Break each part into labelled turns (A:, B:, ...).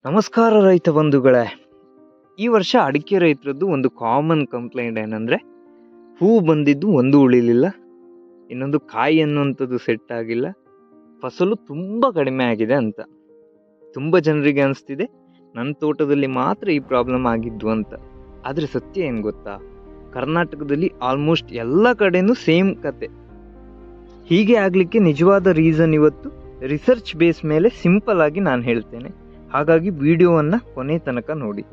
A: ನಮಸ್ಕಾರ ರೈತ ಬಂಧುಗಳೇ. ಈ ವರ್ಷ ಅಡಿಕೆ ರೈತರದ್ದು ಒಂದು ಕಾಮನ್ ಕಂಪ್ಲೇಂಟ್ ಏನಂದರೆ, ಹೂ ಬಂದಿದ್ದು ಒಂದು ಉಳಿಲಿಲ್ಲ, ಇನ್ನೊಂದು ಕಾಯಿ ಅನ್ನುವಂಥದ್ದು ಸೆಟ್ ಆಗಿಲ್ಲ, ಫಸಲು ತುಂಬ ಕಡಿಮೆ ಆಗಿದೆ ಅಂತ. ತುಂಬ ಜನರಿಗೆ ಅನಿಸ್ತಿದೆ ನನ್ನ ತೋಟದಲ್ಲಿ ಮಾತ್ರ ಈ ಪ್ರಾಬ್ಲಮ್ ಆಗಿದ್ದು ಅಂತ. ಆದರೆ ಸತ್ಯ ಏನು ಗೊತ್ತಾ, ಕರ್ನಾಟಕದಲ್ಲಿ ಆಲ್ಮೋಸ್ಟ್ ಎಲ್ಲ ಕಡೆನೂ ಸೇಮ್ ಕತೆ. ಹೀಗೆ ಆಗಲಿಕ್ಕೆ ನಿಜವಾದ ರೀಸನ್ ಇವತ್ತು ರಿಸರ್ಚ್ ಬೇಸ್ ಮೇಲೆ ಸಿಂಪಲ್ ಆಗಿ ನಾನು ಹೇಳ್ತೇನೆ. ಹಾಗಾಗಿ ವಿಡಿಯೋವನ್ನು ಕೊನೆ ತನಕ ನೋಡಿ.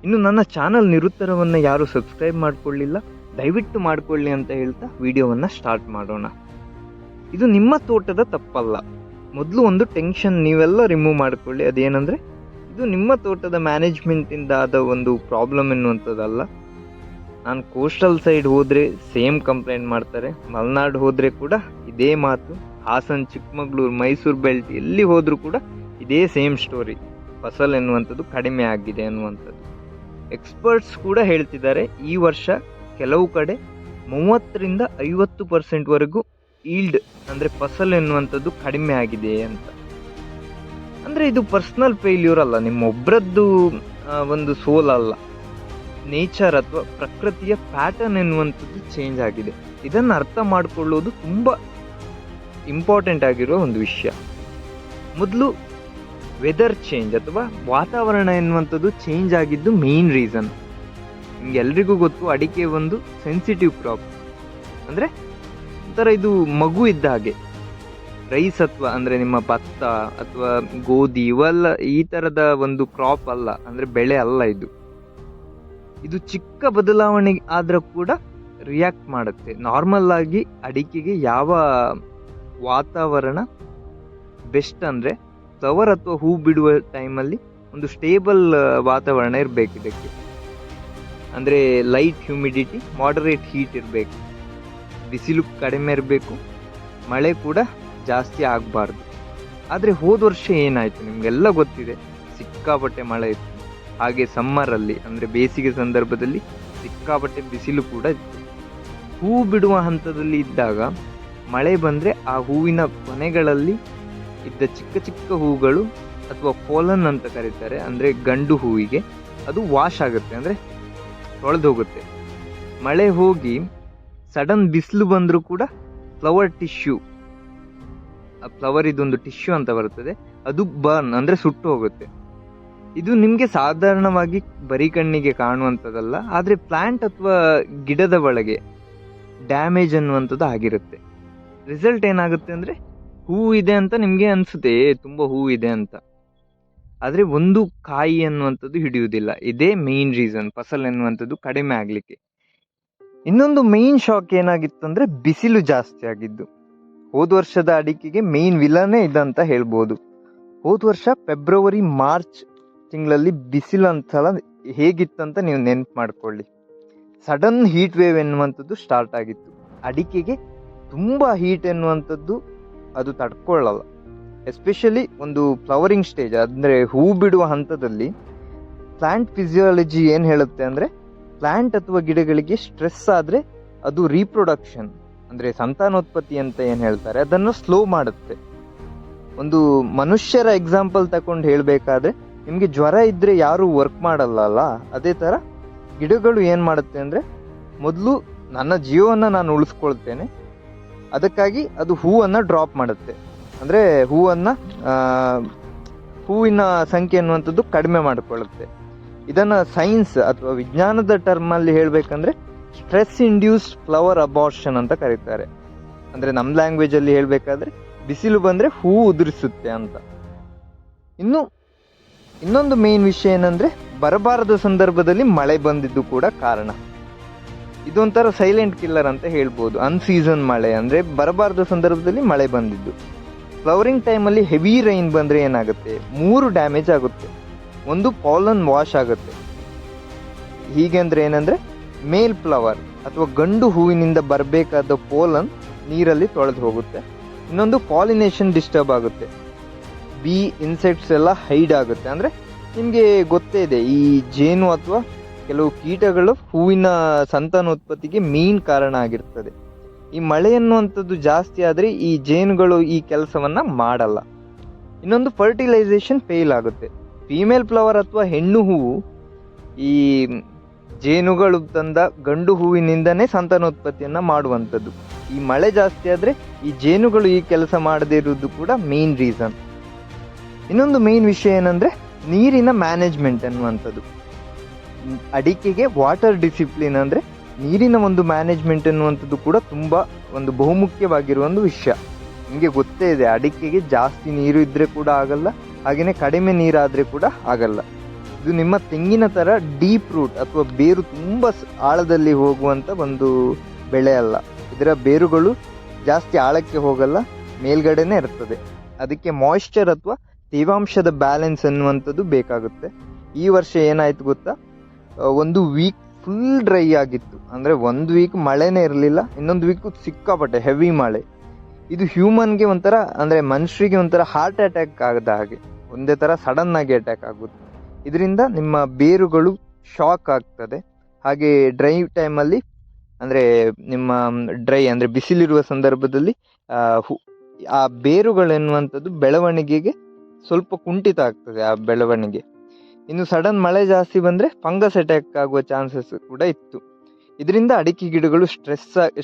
A: ಇನ್ನು ನನ್ನ ಚಾನಲ್ ನಿರುತ್ತರವನ್ನು ಯಾರು ಸಬ್ಸ್ಕ್ರೈಬ್ ಮಾಡಿಕೊಳ್ಳಿಲ್ಲ, ದಯವಿಟ್ಟು ಮಾಡಿಕೊಳ್ಳಿ ಅಂತ ಹೇಳ್ತಾ ವಿಡಿಯೋವನ್ನು ಸ್ಟಾರ್ಟ್ ಮಾಡೋಣ. ಇದು ನಿಮ್ಮ ತೋಟದ ತಪ್ಪಲ್ಲ. ಮೊದಲು ಒಂದು ಟೆನ್ಷನ್ ನೀವೆಲ್ಲ ರಿಮೂವ್ ಮಾಡಿಕೊಳ್ಳಿ. ಅದೇನೆಂದರೆ, ಇದು ನಿಮ್ಮ ತೋಟದ ಮ್ಯಾನೇಜ್ಮೆಂಟಿಂದ ಆದ ಒಂದು ಪ್ರಾಬ್ಲಮ್ ಎನ್ನುವಂಥದ್ದಲ್ಲ. ನಾನು ಕೋಸ್ಟಲ್ ಸೈಡ್ ಹೋದರೆ ಸೇಮ್ ಕಂಪ್ಲೇಂಟ್ ಮಾಡ್ತಾರೆ, ಮಲೆನಾಡು ಹೋದರೆ ಕೂಡ ಇದೇ ಮಾತು, ಹಾಸನ್, ಚಿಕ್ಕಮಗಳೂರು, ಮೈಸೂರು ಬೆಲ್ಟ್ ಎಲ್ಲಿ ಹೋದರೂ ಕೂಡ ಇದೇ ಸೇಮ್ ಸ್ಟೋರಿ, ಫಸಲ್ ಎನ್ನುವಂಥದ್ದು ಕಡಿಮೆ ಆಗಿದೆ ಅನ್ನುವಂಥದ್ದು. ಎಕ್ಸ್ಪರ್ಟ್ಸ್ ಕೂಡ ಹೇಳ್ತಿದ್ದಾರೆ, ಈ ವರ್ಷ ಕೆಲವು ಕಡೆ 30-50% ಈಲ್ಡ್ ಅಂದರೆ ಫಸಲ್ ಎನ್ನುವಂಥದ್ದು ಕಡಿಮೆ ಆಗಿದೆ ಅಂತ. ಅಂದರೆ ಇದು ಪರ್ಸ್ನಲ್ ಫೇಲ್ಯೂರ್ ಅಲ್ಲ, ನಿಮ್ಮೊಬ್ಬರದ್ದು ಒಂದು ಸೋಲ್ ಅಲ್ಲ, ನೇಚರ್ ಅಥವಾ ಪ್ರಕೃತಿಯ ಪ್ಯಾಟರ್ನ್ ಎನ್ನುವಂಥದ್ದು ಚೇಂಜ್ ಆಗಿದೆ. ಇದನ್ನು ಅರ್ಥ ಮಾಡಿಕೊಳ್ಳೋದು ತುಂಬ ಇಂಪಾರ್ಟೆಂಟ್ ಆಗಿರೋ ಒಂದು ವಿಷಯ. ಮೊದಲು ವೆದರ್ ಚೇಂಜ್ ಅಥವಾ ವಾತಾವರಣ ಎನ್ನುವಂಥದ್ದು ಚೇಂಜ್ ಆಗಿದ್ದು ಮೇನ್ ರೀಸನ್. ನಿಮ್ಗೆಲ್ರಿಗೂ ಗೊತ್ತು, ಅಡಿಕೆ ಒಂದು ಸೆನ್ಸಿಟಿವ್ ಕ್ರಾಪ್. ಅಂದರೆ ಒಂಥರ ಇದು ಮಗು ಇದ್ದ ಹಾಗೆ. ರೈಸ್ ಅಥವಾ ಅಂದರೆ ನಿಮ್ಮ ಭತ್ತ ಅಥವಾ ಗೋಧಿ ಇವೆಲ್ಲ ಈ ಥರದ ಒಂದು ಕ್ರಾಪ್ ಅಲ್ಲ, ಅಂದರೆ ಬೆಳೆ ಅಲ್ಲ ಇದು. ಇದು ಚಿಕ್ಕ ಬದಲಾವಣೆ ಆದರೂ ಕೂಡ ರಿಯಾಕ್ಟ್ ಮಾಡುತ್ತೆ. ನಾರ್ಮಲ್ ಆಗಿ ಅಡಿಕೆಗೆ ಯಾವ ವಾತಾವರಣ ಬೆಸ್ಟ್ ಅಂದರೆ, ಫ್ಲವರ್ ಅಥವಾ ಹೂ ಬಿಡುವ ಟೈಮಲ್ಲಿ ಒಂದು ಸ್ಟೇಬಲ್ ವಾತಾವರಣ ಇರಬೇಕು ಇದಕ್ಕೆ. ಅಂದರೆ ಲೈಟ್ ಹ್ಯೂಮಿಡಿಟಿ, ಮಾಡರೇಟ್ ಹೀಟ್ ಇರಬೇಕು, ಬಿಸಿಲು ಕಡಿಮೆ ಇರಬೇಕು, ಮಳೆ ಕೂಡ ಜಾಸ್ತಿ ಆಗಬಾರ್ದು. ಆದರೆ ಹೋದ ವರ್ಷ ಏನಾಯಿತು ನಿಮಗೆಲ್ಲ ಗೊತ್ತಿದೆ, ಸಿಕ್ಕಾಪಟ್ಟೆ ಮಳೆ ಇತ್ತು. ಹಾಗೆ ಸಮ್ಮರಲ್ಲಿ ಅಂದರೆ ಬೇಸಿಗೆ ಸಂದರ್ಭದಲ್ಲಿ ಸಿಕ್ಕಾಪಟ್ಟೆ ಬಿಸಿಲು ಕೂಡ ಇತ್ತು. ಹೂ ಬಿಡುವ ಹಂತದಲ್ಲಿ ಇದ್ದಾಗ ಮಳೆ ಬಂದರೆ ಆ ಹೂವಿನ ಕೊನೆಗಳಲ್ಲಿ ಇದ್ದ ಚಿಕ್ಕ ಚಿಕ್ಕ ಹೂಗಳು ಅಥವಾ ಪೋಲನ್ ಅಂತ ಕರೀತಾರೆ, ಅಂದರೆ ಗಂಡು ಹೂವಿಗೆ, ಅದು ವಾಶ್ ಆಗುತ್ತೆ, ಅಂದರೆ ತೊಳೆದು ಹೋಗುತ್ತೆ. ಮಳೆ ಹೋಗಿ ಸಡನ್ ಬಿಸಿಲು ಬಂದರೂ ಕೂಡ ಫ್ಲವರ್ ಟಿಶ್ಯೂ, ಆ ಫ್ಲವರ್ ಇದೊಂದು ಟಿಶ್ಯೂ ಅಂತ ಬರ್ತದೆ, ಅದು ಬರ್ನ್ ಅಂದರೆ ಸುಟ್ಟು ಹೋಗುತ್ತೆ. ಇದು ನಿಮಗೆ ಸಾಧಾರಣವಾಗಿ ಬರೀ ಕಣ್ಣಿಗೆ ಕಾಣುವಂಥದ್ದಲ್ಲ, ಆದರೆ ಪ್ಲಾಂಟ್ ಅಥವಾ ಗಿಡದ ಒಳಗೆ ಡ್ಯಾಮೇಜ್ ಅನ್ನುವಂಥದ್ದು ಆಗಿರುತ್ತೆ. ರಿಸಲ್ಟ್ ಏನಾಗುತ್ತೆ ಅಂದರೆ, ಹೂ ಇದೆ ಅಂತ ನಿಮಗೆ ಅನಿಸುತ್ತೆ, ತುಂಬ ಹೂ ಇದೆ ಅಂತ, ಆದರೆ ಒಂದು ಕಾಯಿ ಅನ್ನುವಂಥದ್ದು ಹಿಡಿಯುವುದಿಲ್ಲ. ಇದೇ ಮೇನ್ ರೀಸನ್ ಫಸಲ್ ಎನ್ನುವಂಥದ್ದು ಕಡಿಮೆ ಆಗಲಿಕ್ಕೆ. ಇನ್ನೊಂದು ಮೇನ್ ಶಾಕ್ ಏನಾಗಿತ್ತು ಅಂದರೆ, ಬಿಸಿಲು ಜಾಸ್ತಿ ಆಗಿದ್ದು. ಹೋದ ವರ್ಷದ ಅಡಿಕೆಗೆ ಮೇನ್ ವಿಲನೇ ಇದಂತ ಹೇಳ್ಬೋದು. ಹೋದ ವರ್ಷ ಫೆಬ್ರವರಿ ಮಾರ್ಚ್ ತಿಂಗಳಲ್ಲಿ ಬಿಸಿಲು ಅಂತಲ್ಲ ಹೇಗಿತ್ತಂತ ನೀವು ನೆನ್ಪು ಮಾಡ್ಕೊಳ್ಳಿ. ಸಡನ್ ಹೀಟ್ ವೇವ್ ಎನ್ನುವಂಥದ್ದು ಸ್ಟಾರ್ಟ್ ಆಗಿತ್ತು. ಅಡಿಕೆಗೆ ತುಂಬ ಹೀಟ್ ಎನ್ನುವಂಥದ್ದು ಅದು ತಡ್ಕೊಳ್ಳಲ್ಲ. ಎಸ್ಪೆಷಲಿ ಒಂದು ಫ್ಲವರಿಂಗ್ ಸ್ಟೇಜ್ ಅಂದರೆ ಹೂ ಬಿಡುವ ಹಂತದಲ್ಲಿ ಪ್ಲಾಂಟ್ ಫಿಸಿಯಾಲಜಿ ಏನು ಹೇಳುತ್ತೆ ಅಂದರೆ, ಪ್ಲಾಂಟ್ ಅಥವಾ ಗಿಡಗಳಿಗೆ ಸ್ಟ್ರೆಸ್ ಆದರೆ ಅದು ರೀಪ್ರೊಡಕ್ಷನ್ ಅಂದರೆ ಸಂತಾನೋತ್ಪತ್ತಿ ಅಂತ ಏನು ಹೇಳ್ತಾರೆ ಅದನ್ನು ಸ್ಲೋ ಮಾಡುತ್ತೆ. ಒಂದು ಮನುಷ್ಯರ ಎಕ್ಸಾಂಪಲ್ ತಗೊಂಡು ಹೇಳಬೇಕಾದ್ರೆ, ನಿಮಗೆ ಜ್ವರ ಇದ್ದರೆ ಯಾರೂ ವರ್ಕ್ ಮಾಡಲ್ಲ, ಅದೇ ಥರ ಗಿಡಗಳು ಏನು ಮಾಡುತ್ತೆ ಅಂದರೆ, ಮೊದಲು ನನ್ನ ಜೀವವನ್ನು ನಾನು ಉಳಿಸ್ಕೊಳ್ತೇನೆ, ಅದಕ್ಕಾಗಿ ಅದು ಹೂವನ್ನು ಡ್ರಾಪ್ ಮಾಡುತ್ತೆ, ಅಂದರೆ ಹೂವಿನ ಸಂಖ್ಯೆ ಅನ್ನುವಂಥದ್ದು ಕಡಿಮೆ ಮಾಡಿಕೊಳ್ಳುತ್ತೆ. ಇದನ್ನು ಸೈನ್ಸ್ ಅಥವಾ ವಿಜ್ಞಾನದ ಟರ್ಮಲ್ಲಿ ಹೇಳಬೇಕಂದ್ರೆ ಸ್ಟ್ರೆಸ್ ಇಂಡ್ಯೂಸ್ಡ್ ಫ್ಲವರ್ ಅಬಾರ್ಷನ್ ಅಂತ ಕರೀತಾರೆ. ಅಂದರೆ ನಮ್ಮ ಲ್ಯಾಂಗ್ವೇಜಲ್ಲಿ ಹೇಳಬೇಕಾದ್ರೆ ಬಿಸಿಲು ಬಂದರೆ ಹೂ ಉದುರಿಸುತ್ತೆ ಅಂತ. ಇನ್ನೊಂದು ಮೇನ್ ವಿಷಯ ಏನಂದರೆ, ಬರಬಾರದ ಸಂದರ್ಭದಲ್ಲಿ ಮಳೆ ಬಂದಿದ್ದು ಕೂಡ ಕಾರಣ. ಇದೊಂಥರ ಸೈಲೆಂಟ್ ಕಿಲ್ಲರ್ ಅಂತ ಹೇಳ್ಬೋದು. ಅನ್ಸೀಸನ್ ಮಳೆ ಅಂದರೆ ಬರಬಾರದ ಸಂದರ್ಭದಲ್ಲಿ ಮಳೆ ಬಂದಿದ್ದು. ಫ್ಲವರಿಂಗ್ ಟೈಮಲ್ಲಿ ಹೆವಿ ರೈನ್ ಬಂದರೆ ಏನಾಗುತ್ತೆ, 3 ಡ್ಯಾಮೇಜ್ ಆಗುತ್ತೆ. ಒಂದು, ಪಾಲನ್ ವಾಶ್ ಆಗುತ್ತೆ. ಹೀಗೆ ಅಂದರೆ ಏನಂದರೆ, ಮೇಲ್ ಫ್ಲವರ್ ಅಥವಾ ಗಂಡು ಹೂವಿನಿಂದ ಬರಬೇಕಾದ ಪೋಲನ್ ನೀರಲ್ಲಿ ತೊಳೆದು ಹೋಗುತ್ತೆ. ಇನ್ನೊಂದು, ಪಾಲಿನೇಷನ್ ಡಿಸ್ಟರ್ಬ್ ಆಗುತ್ತೆ, ಬಿ ಇನ್ಸೆಕ್ಟ್ಸ್ ಎಲ್ಲ ಹೈಡ್ ಆಗುತ್ತೆ. ಅಂದರೆ ನಿಮಗೆ ಗೊತ್ತೇ ಇದೆ, ಈ ಜೇನು ಅಥವಾ ಕೆಲವು ಕೀಟಗಳು ಹೂವಿನ ಸಂತಾನೋತ್ಪತ್ತಿಗೆ ಮೇನ್ ಕಾರಣ ಆಗಿರ್ತದೆ. ಈ ಮಳೆ ಅನ್ನುವಂಥದ್ದು ಜಾಸ್ತಿ ಆದರೆ ಈ ಜೇನುಗಳು ಈ ಕೆಲಸವನ್ನು ಮಾಡಲ್ಲ. ಇನ್ನೊಂದು, ಫರ್ಟಿಲೈಸೇಷನ್ ಫೇಲ್ ಆಗುತ್ತೆ. ಫೀಮೇಲ್ ಫ್ಲವರ್ ಅಥವಾ ಹೆಣ್ಣು ಹೂವು ಈ ಜೇನುಗಳು ತಂದ ಗಂಡು ಹೂವಿನಿಂದನೇ ಸಂತಾನೋತ್ಪತ್ತಿಯನ್ನು ಮಾಡುವಂಥದ್ದು. ಈ ಮಳೆ ಜಾಸ್ತಿ ಆದರೆ ಈ ಜೇನುಗಳು ಈ ಕೆಲಸ ಮಾಡದೇ ಇರುವುದು ಕೂಡ ಮೇನ್ ರೀಸನ್. ಇನ್ನೊಂದು ಮೇನ್ ವಿಷಯ ಏನಂದರೆ ನೀರಿನ ಮ್ಯಾನೇಜ್ಮೆಂಟ್ ಅನ್ನುವಂಥದ್ದು. ಅಡಿಕೆಗೆ ವಾಟರ್ ಡಿಸಿಪ್ಲಿನ್ ಅಂದರೆ ನೀರಿನ ಒಂದು ಮ್ಯಾನೇಜ್ಮೆಂಟ್ ಅನ್ನುವಂಥದ್ದು ಕೂಡ ತುಂಬ ಒಂದು ಬಹುಮುಖ್ಯವಾಗಿರುವ ಒಂದು ವಿಷಯ. ನಿಮಗೆ ಗೊತ್ತೇ ಇದೆ, ಅಡಿಕೆಗೆ ಜಾಸ್ತಿ ನೀರು ಇದ್ದರೆ ಕೂಡ ಆಗಲ್ಲ, ಹಾಗೆಯೇ ಕಡಿಮೆ ನೀರಾದರೆ ಕೂಡ ಆಗಲ್ಲ. ಇದು ನಿಮ್ಮ ತೆಂಗಿನ ಥರ ಡೀಪ್ ರೂಟ್ ಅಥವಾ ಬೇರು ತುಂಬ ಆಳದಲ್ಲಿ ಹೋಗುವಂಥ ಒಂದು ಬೆಳೆ ಅಲ್ಲ. ಇದರ ಬೇರುಗಳು ಜಾಸ್ತಿ ಆಳಕ್ಕೆ ಹೋಗಲ್ಲ, ಮೇಲ್ಗಡೆನೇ ಇರ್ತದೆ. ಅದಕ್ಕೆ ಮಾಯಿಶ್ಚರ್ ಅಥವಾ ತೇವಾಂಶದ ಬ್ಯಾಲೆನ್ಸ್ ಅನ್ನುವಂಥದ್ದು ಬೇಕಾಗುತ್ತೆ. ಈ ವರ್ಷ ಏನಾಯ್ತು ಗೊತ್ತಾ, ಒಂದು ವೀಕ್ ಫುಲ್ ಡ್ರೈ ಆಗಿತ್ತು. ಅಂದರೆ ಒಂದು ವೀಕ್ ಮಳೆನೇ ಇರಲಿಲ್ಲ, ಇನ್ನೊಂದು ವೀಕು ಸಿಕ್ಕಾಪಟ್ಟೆ ಹೆವಿ ಮಳೆ. ಇದು ಹ್ಯೂಮನ್ಗೆ ಒಂಥರ, ಅಂದರೆ ಮನುಷ್ಯರಿಗೆ ಒಂಥರ ಹಾರ್ಟ್ ಅಟ್ಯಾಕ್ ಆಗದ ಹಾಗೆ, ಒಂದೇ ಥರ ಸಡನ್ನಾಗಿ ಅಟ್ಯಾಕ್ ಆಗುತ್ತೆ. ಇದರಿಂದ ನಿಮ್ಮ ಬೇರುಗಳು ಶಾಕ್ ಆಗ್ತದೆ. ಹಾಗೆ ಡ್ರೈ ಟೈಮಲ್ಲಿ, ಅಂದರೆ ನಿಮ್ಮ ಡ್ರೈ ಅಂದರೆ ಬಿಸಿಲಿರುವ ಸಂದರ್ಭದಲ್ಲಿ ಆ ಬೇರುಗಳೆನ್ನುವಂಥದ್ದು ಬೆಳವಣಿಗೆಗೆ ಸ್ವಲ್ಪ ಕುಂಠಿತ ಆಗ್ತದೆ ಆ ಬೆಳವಣಿಗೆ. ಇನ್ನು ಸಡನ್ ಮಳೆ ಜಾಸ್ತಿ ಬಂದರೆ ಫಂಗಸ್ ಅಟ್ಯಾಕ್ ಆಗುವ ಚಾನ್ಸಸ್ ಕೂಡ ಇತ್ತು. ಇದರಿಂದ ಅಡಿಕೆ ಗಿಡಗಳು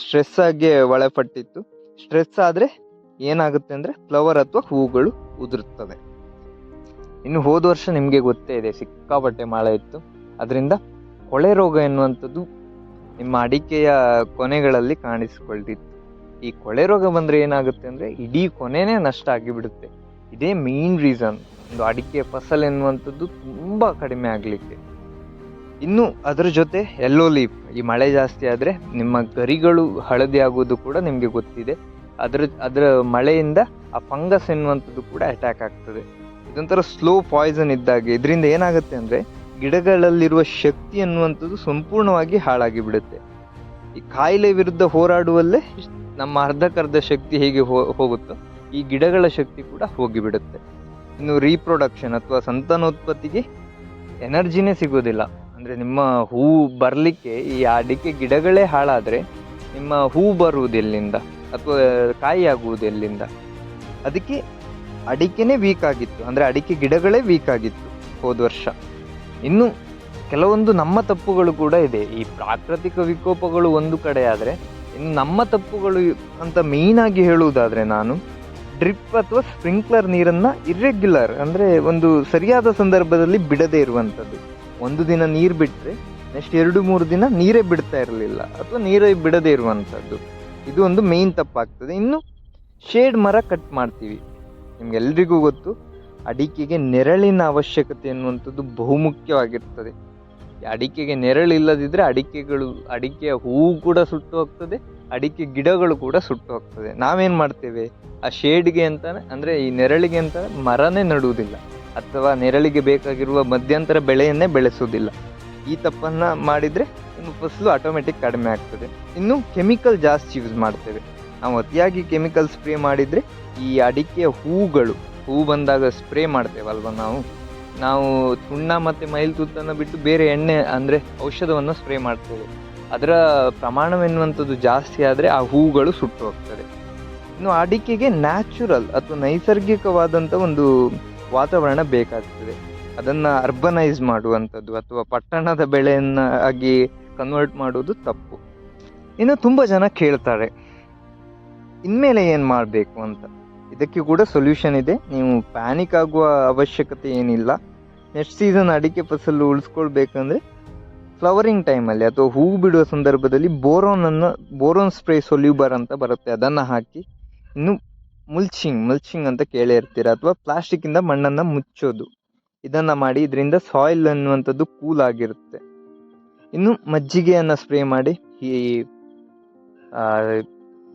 A: ಸ್ಟ್ರೆಸ್ ಆಗಿ ಒಳಪಟ್ಟಿತ್ತು. ಸ್ಟ್ರೆಸ್ ಆದರೆ ಏನಾಗುತ್ತೆ ಅಂದರೆ ಫ್ಲವರ್ ಅಥವಾ ಹೂವುಗಳು ಉದುರುತ್ತದೆ. ಇನ್ನು ಹೋದ ವರ್ಷ ನಿಮಗೆ ಗೊತ್ತೇ ಇದೆ, ಸಿಕ್ಕಾಪಟ್ಟೆ ಮಳೆ ಇತ್ತು. ಅದರಿಂದ ಕೊಳೆ ರೋಗ ಎನ್ನುವಂಥದ್ದು ನಿಮ್ಮ ಅಡಿಕೆಯ ಕೊನೆಗಳಲ್ಲಿ ಕಾಣಿಸಿಕೊಳ್ತಿತ್ತು. ಈ ಕೊಳೆ ರೋಗ ಬಂದರೆ ಏನಾಗುತ್ತೆ ಅಂದರೆ ಇಡೀ ಕೊನೆನೇ ನಷ್ಟ ಆಗಿಬಿಡುತ್ತೆ. ಇದೇ ಮೇನ್ ರೀಸನ್ ಒಂದು ಅಡಿಕೆ ಫಸಲ್ ಎನ್ನುವಂಥದ್ದು ತುಂಬ ಕಡಿಮೆ ಆಗಲಿಕ್ಕೆ. ಇನ್ನು ಅದರ ಜೊತೆ ಯೆಲ್ಲೋ ಲೀಫ್, ಈ ಮಳೆ ಜಾಸ್ತಿ ಆದರೆ ನಿಮ್ಮ ಗರಿಗಳು ಹಳದಿ ಆಗೋದು ಕೂಡ ನಿಮಗೆ ಗೊತ್ತಿದೆ. ಅದರ ಮಳೆಯಿಂದ ಆ ಫಂಗಸ್ ಎನ್ನುವಂಥದ್ದು ಕೂಡ ಅಟ್ಯಾಕ್ ಆಗ್ತದೆ. ಇದೊಂಥರ ಸ್ಲೋ ಪಾಯ್ಸನ್ ಇದ್ದಾಗೆ. ಇದರಿಂದ ಏನಾಗುತ್ತೆ ಅಂದರೆ ಗಿಡಗಳಲ್ಲಿರುವ ಶಕ್ತಿ ಅನ್ನುವಂಥದ್ದು ಸಂಪೂರ್ಣವಾಗಿ ಹಾಳಾಗಿ ಬಿಡುತ್ತೆ. ಈ ಕಾಯಿಲೆ ವಿರುದ್ಧ ಹೋರಾಡುವಲ್ಲೇ ನಮ್ಮ ಅರ್ಧಕ್ಕರ್ಧ ಶಕ್ತಿ ಹೇಗೆ ಹೋಗುತ್ತೋ ಈ ಗಿಡಗಳ ಶಕ್ತಿ ಕೂಡ ಹೋಗಿಬಿಡುತ್ತೆ. ಇನ್ನು ರೀಪ್ರೊಡಕ್ಷನ್ ಅಥವಾ ಸಂತಾನೋತ್ಪತ್ತಿಗೆ ಎನರ್ಜಿನೇ ಸಿಗೋದಿಲ್ಲ. ಅಂದರೆ ನಿಮ್ಮ ಹೂವು ಬರಲಿಕ್ಕೆ ಈ ಅಡಿಕೆ ಗಿಡಗಳೇ ಹಾಳಾದರೆ ನಿಮ್ಮ ಹೂವು ಬರುವುದೆಲ್ಲಿಂದ ಅಥವಾ ಕಾಯಿ ಆಗುವುದೆಲ್ಲಿಂದ? ಅದಕ್ಕೆ ಅಡಿಕೆನೇ ವೀಕ್ ಆಗಿತ್ತು, ಅಂದರೆ ಅಡಿಕೆ ಗಿಡಗಳೇ ವೀಕ್ ಆಗಿತ್ತು ಹೋದ ವರ್ಷ. ಇನ್ನು ಕೆಲವೊಂದು ನಮ್ಮ ತಪ್ಪುಗಳು ಕೂಡ ಇದೆ. ಈ ಪ್ರಾಕೃತಿಕ ವಿಕೋಪಗಳು ಒಂದು ಕಡೆ ಆದರೆ, ಇನ್ನು ನಮ್ಮ ತಪ್ಪುಗಳು ಅಂತ ಮೇಯ್ನಾಗಿ ಹೇಳುವುದಾದರೆ ನಾನು ಡ್ರಿಪ್ ಅಥವಾ ಸ್ಪ್ರಿಂಕ್ಲರ್ ನೀರನ್ನು ಇರ್ರೆಗ್ಯುಲರ್, ಅಂದರೆ ಒಂದು ಸರಿಯಾದ ಸಂದರ್ಭದಲ್ಲಿ ಬಿಡದೇ ಇರುವಂಥದ್ದು. ಒಂದು ದಿನ ನೀರು ಬಿಟ್ಟರೆ ನೆಕ್ಸ್ಟ್ 2-3 ದಿನ ನೀರೇ ಬಿಡ್ತಾ ಇರಲಿಲ್ಲ ಅಥವಾ ನೀರೇ ಬಿಡದೇ ಇರುವಂಥದ್ದು. ಇದು ಒಂದು ಮೇಯ್ನ್ ತಪ್ಪಾಗ್ತದೆ. ಇನ್ನು ಶೇಡ್ ಮರ ಕಟ್ ಮಾಡ್ತೀವಿ. ನಿಮ್ಗೆಲ್ರಿಗೂ ಗೊತ್ತು, ಅಡಿಕೆಗೆ ನೆರಳಿನ ಅವಶ್ಯಕತೆ ಎನ್ನುವಂಥದ್ದು ಬಹುಮುಖ್ಯವಾಗಿರ್ತದೆ. ಅಡಿಕೆಗೆ ನೆರಳಿಲ್ಲದಿದ್ದರೆ ಅಡಿಕೆಯ ಹೂವು ಕೂಡ ಸುಟ್ಟು ಹೋಗ್ತದೆ, ಅಡಿಕೆ ಗಿಡಗಳು ಕೂಡ ಸುಟ್ಟು ಹೋಗ್ತದೆ. ನಾವೇನು ಮಾಡ್ತೇವೆ, ಆ ಶೇಡ್ಗೆ ಅಂತ, ಅಂದರೆ ಈ ನೆರಳಿಗೆ ಅಂತ ಮರನೇ ನೆಡುವುದಿಲ್ಲ ಅಥವಾ ನೆರಳಿಗೆ ಬೇಕಾಗಿರುವ ಮಧ್ಯಂತರ ಬೆಳೆಯನ್ನೇ ಬೆಳೆಸೋದಿಲ್ಲ. ಈ ತಪ್ಪನ್ನು ಮಾಡಿದರೆ ನಿಮ್ಮ ಫಸಲು ಆಟೋಮೆಟಿಕ್ ಕಡಿಮೆ ಆಗ್ತದೆ. ಇನ್ನು ಕೆಮಿಕಲ್ ಜಾಸ್ತಿ ಯೂಸ್ ಮಾಡ್ತೇವೆ ನಾವು. ಅತಿಯಾಗಿ ಕೆಮಿಕಲ್ ಸ್ಪ್ರೇ ಮಾಡಿದರೆ ಈ ಅಡಿಕೆಯ ಹೂ ಬಂದಾಗ ಸ್ಪ್ರೇ ಮಾಡ್ತೇವಲ್ವ ನಾವು ಸುಣ್ಣ ಮತ್ತು ಮೈಲ್ತುತ್ತನ್ನು ಬಿಟ್ಟು ಬೇರೆ ಎಣ್ಣೆ, ಅಂದರೆ ಔಷಧವನ್ನು ಸ್ಪ್ರೇ ಮಾಡ್ತೇವೆ. ಅದರ ಪ್ರಮಾಣವೆನ್ನುವಂಥದ್ದು ಜಾಸ್ತಿ ಆದರೆ ಆ ಹೂಗಳು ಸುಟ್ಟು ಹೋಗ್ತದೆ. ಇನ್ನು ಅಡಿಕೆಗೆ ನ್ಯಾಚುರಲ್ ಅಥವಾ ನೈಸರ್ಗಿಕವಾದಂಥ ಒಂದು ವಾತಾವರಣ ಬೇಕಾಗ್ತದೆ. ಅದನ್ನು ಅರ್ಬನೈಸ್ ಮಾಡುವಂಥದ್ದು ಅಥವಾ ಪಟ್ಟಣದ ಬೆಳೆಯನ್ನು ಆಗಿ ಕನ್ವರ್ಟ್ ಮಾಡುವುದು ತಪ್ಪು. ಇನ್ನು ತುಂಬ ಜನ ಕೇಳ್ತಾರೆ, ಇನ್ಮೇಲೆ ಏನು ಮಾಡಬೇಕು ಅಂತ. ಇದಕ್ಕೆ ಕೂಡ ಸೊಲ್ಯೂಷನ್ ಇದೆ. ನೀವು ಪ್ಯಾನಿಕ್ ಆಗುವ ಅವಶ್ಯಕತೆ ಏನಿಲ್ಲ. ನೆಕ್ಸ್ಟ್ ಸೀಸನ್ ಅಡಿಕೆ ಫಸಲು ಉಳಿಸ್ಕೊಳ್ಬೇಕಂದ್ರೆ ಫ್ಲವರಿಂಗ್ ಟೈಮಲ್ಲಿ ಅಥವಾ ಹೂವು ಬಿಡುವ ಸಂದರ್ಭದಲ್ಲಿ ಬೋರೋನ್ ಸ್ಪ್ರೇ ಸೊಲ್ಯೂಬರ್ ಅಂತ ಬರುತ್ತೆ, ಅದನ್ನು ಹಾಕಿ. ಇನ್ನು ಮುಲ್ಚಿಂಗ್ ಅಂತ ಕೇಳೇ ಇರ್ತೀರ, ಅಥವಾ ಪ್ಲಾಸ್ಟಿಕ್ಕಿಂದ ಮಣ್ಣನ್ನು ಮುಚ್ಚೋದು, ಇದನ್ನು ಮಾಡಿ. ಇದರಿಂದ ಸಾಯಿಲ್ ಅನ್ನುವಂಥದ್ದು ಕೂಲ್ ಆಗಿರುತ್ತೆ. ಇನ್ನು ಮಜ್ಜಿಗೆಯನ್ನು ಸ್ಪ್ರೇ ಮಾಡಿ. ಈ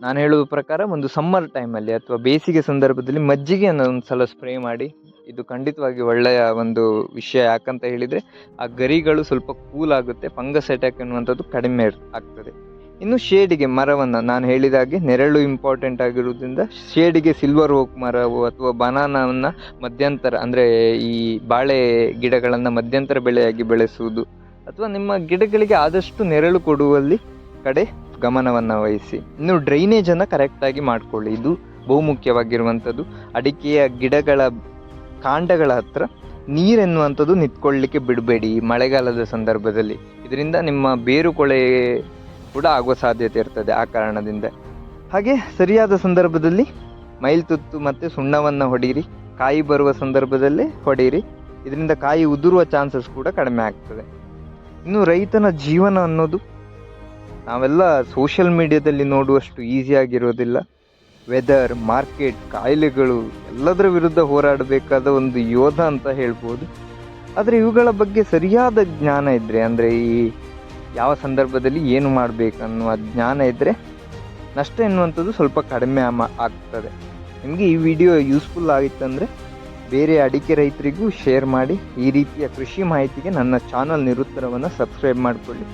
A: ನಾನು ಹೇಳುವ ಪ್ರಕಾರ ಒಂದು ಸಮ್ಮರ್ ಟೈಮಲ್ಲಿ ಅಥವಾ ಬೇಸಿಗೆ ಸಂದರ್ಭದಲ್ಲಿ ಮಜ್ಜಿಗೆಯನ್ನು ಒಂದು ಸಲ ಸ್ಪ್ರೇ ಮಾಡಿ. ಇದು ಖಂಡಿತವಾಗಿ ಒಳ್ಳೆಯ ಒಂದು ವಿಷಯ. ಯಾಕಂತ ಹೇಳಿದರೆ ಆ ಗರಿಗಳು ಸ್ವಲ್ಪ ಕೂಲ್ ಆಗುತ್ತೆ, ಫಂಗಸ್ ಅಟ್ಯಾಕ್ ಎನ್ನುವಂಥದ್ದು ಕಡಿಮೆ ಆಗ್ತದೆ. ಇನ್ನು ಶೇಡಿಗೆ ಮರವನ್ನು, ನಾನು ಹೇಳಿದಾಗೆ ನೆರಳು ಇಂಪಾರ್ಟೆಂಟ್ ಆಗಿರೋದ್ರಿಂದ ಶೇಡಿಗೆ ಸಿಲ್ವರ್ ಓಕ್ ಮರವು ಅಥವಾ ಬನಾನವನ್ನು ಮಧ್ಯಂತರ, ಅಂದರೆ ಈ ಬಾಳೆ ಗಿಡಗಳನ್ನು ಮಧ್ಯಂತರ ಬೆಳೆಯಾಗಿ ಬೆಳೆಸುವುದು, ಅಥವಾ ನಿಮ್ಮ ಗಿಡಗಳಿಗೆ ಆದಷ್ಟು ನೆರಳು ಕೊಡುವಲ್ಲಿ ಕಡೆ ಗಮನವನ್ನು ವಹಿಸಿ. ಇನ್ನು ಡ್ರೈನೇಜನ್ನು ಕರೆಕ್ಟಾಗಿ ಮಾಡಿಕೊಳ್ಳಿ. ಇದು ಬಹುಮುಖ್ಯವಾಗಿರುವಂಥದ್ದು. ಅಡಿಕೆಯ ಗಿಡಗಳ ಕಾಂಡಗಳ ಹತ್ರ ನೀರೆನ್ನುವಂಥದ್ದು ನಿಂತ್ಕೊಳ್ಳಿಕ್ಕೆ ಬಿಡಬೇಡಿ ಮಳೆಗಾಲದ ಸಂದರ್ಭದಲ್ಲಿ. ಇದರಿಂದ ನಿಮ್ಮ ಬೇರು ಕೊಳೆ ಕೂಡ ಆಗುವ ಸಾಧ್ಯತೆ ಇರ್ತದೆ ಆ ಕಾರಣದಿಂದ. ಹಾಗೆ ಸರಿಯಾದ ಸಂದರ್ಭದಲ್ಲಿ ಮೈಲ್ತುತ್ತು ಮತ್ತು ಸುಣ್ಣವನ್ನು ಹೊಡೀರಿ. ಕಾಯಿ ಬರುವ ಸಂದರ್ಭದಲ್ಲೇ ಹೊಡೀರಿ. ಇದರಿಂದ ಕಾಯಿ ಉದುರುವ ಚಾನ್ಸಸ್ ಕೂಡ ಕಡಿಮೆ ಆಗ್ತದೆ. ಇನ್ನು ರೈತನ ಜೀವನ ಅನ್ನೋದು ನಾವೆಲ್ಲ ಸೋಷಿಯಲ್ ಮೀಡಿಯಾದಲ್ಲಿ ನೋಡುವಷ್ಟು ಈಸಿಯಾಗಿರೋದಿಲ್ಲ. ವೆದರ್, ಮಾರ್ಕೆಟ್, ಕಾಯಿಲೆಗಳು ಎಲ್ಲದರ ವಿರುದ್ಧ ಹೋರಾಡಬೇಕಾದ ಒಂದು ಯೋಧ ಅಂತ ಹೇಳ್ಬೋದು. ಆದರೆ ಇವುಗಳ ಬಗ್ಗೆ ಸರಿಯಾದ ಜ್ಞಾನ ಇದ್ದರೆ, ಅಂದರೆ ಈ ಯಾವ ಸಂದರ್ಭದಲ್ಲಿ ಏನು ಮಾಡಬೇಕನ್ನುವ ಜ್ಞಾನ ಇದ್ದರೆ ನಷ್ಟ ಎನ್ನುವಂಥದ್ದು ಸ್ವಲ್ಪ ಕಡಿಮೆ ಆಗ್ತದೆ. ನಿಮಗೆ ಈ ವಿಡಿಯೋ ಯೂಸ್ಫುಲ್ ಆಗಿತ್ತಂದರೆ ಬೇರೆ ಅಡಿಕೆ ರೈತರಿಗೂ ಶೇರ್ ಮಾಡಿ. ಈ ರೀತಿಯ ಕೃಷಿ ಮಾಹಿತಿಗೆ ನನ್ನ ಚಾನಲ್ ನಿರುತ್ತರವನ್ನು ಸಬ್ಸ್ಕ್ರೈಬ್ ಮಾಡಿಕೊಳ್ಳಿ.